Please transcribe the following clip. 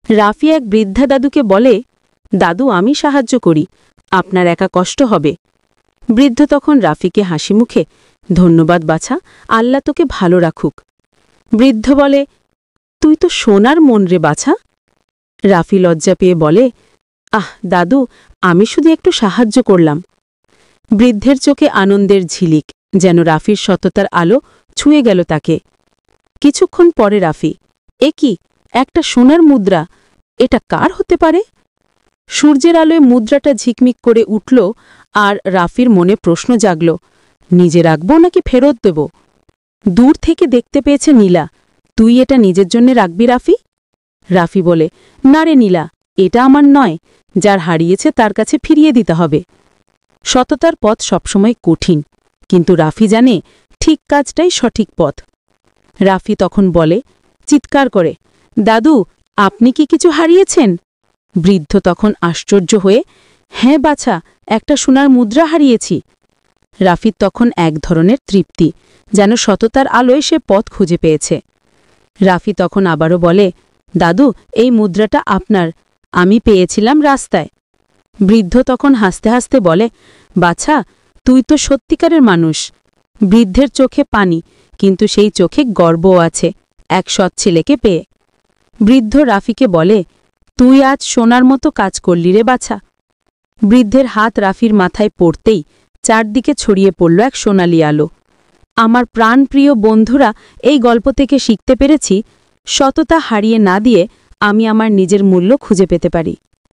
রাফি এক বৃদ্ধা দাদুকে বলে, দাদু আমি সাহায্য করি, আপনার একা কষ্ট হবে। বৃদ্ধ তখন রাফিকে হাসি মুখে, ধন্যবাদ বাছা, আল্লাহ তোকে ভালো রাখুক। বৃদ্ধ বলে, তুই তো সোনার মন রে বাছা। রাফি লজ্জা পেয়ে বলে, আহ দাদু, আমি শুধু একটু সাহায্য করলাম। বৃদ্ধের চোখে আনন্দের ঝিলিক, যেন রাফির সততার আলো ছুঁয়ে গেল তাকে। কিছুক্ষণ পরে রাফি, এ কি, একটা সোনার মুদ্রা, এটা কার হতে পারে? সূর্যের আলোয় মুদ্রাটা ঝিকমিক করে উঠল, আর রাফির মনে প্রশ্ন জাগল, নিজে রাখব নাকি ফেরত দেব? দূর থেকে দেখতে পেয়েছে নীলা। তুই এটা নিজের জন্য রাখবি রাফি? রাফি বলে, না রে নীলা, এটা আমার নয়, যার হারিয়েছে তার কাছে ফিরিয়ে দিতে হবে। সততার পথ সবসময় কঠিন, কিন্তু রাফি জানে ঠিক কাজটাই সঠিক পথ। রাফি তখন বলে, চিৎকার করে, দাদু আপনি কি কিছু হারিয়েছেন? বৃদ্ধ তখন আশ্চর্য হয়ে, হ্যাঁ বাছা, একটা সোনার মুদ্রা হারিয়েছি। রাফির তখন এক ধরনের তৃপ্তি, যেন সততার আলোয় সে পথ খুঁজে পেয়েছে। রাফি তখন আবারও বলে, দাদু এই মুদ্রাটা আপনার, আমি পেয়েছিলাম রাস্তায়। বৃদ্ধ তখন হাসতে হাসতে বলে, বাছা তুই তো সত্যিকারের মানুষ। বৃদ্ধের চোখে পানি, কিন্তু সেই চোখে গর্বও আছে, এক সৎ ছেলেকে পেয়ে। বৃদ্ধ রাফিকে বলে, তুই আজ সোনার মতো কাজ করলি রে বাছা। বৃদ্ধের হাত রাফির মাথায় পড়তেই চারদিকে ছড়িয়ে পড়ল এক সোনালি আলো। আমার প্রাণপ্রিয় বন্ধুরা, এই গল্প থেকে শিখতে পেরেছি, সততা হারিয়ে না দিয়ে আমি আমার নিজের মূল্য খুঁজে পেতে পারি।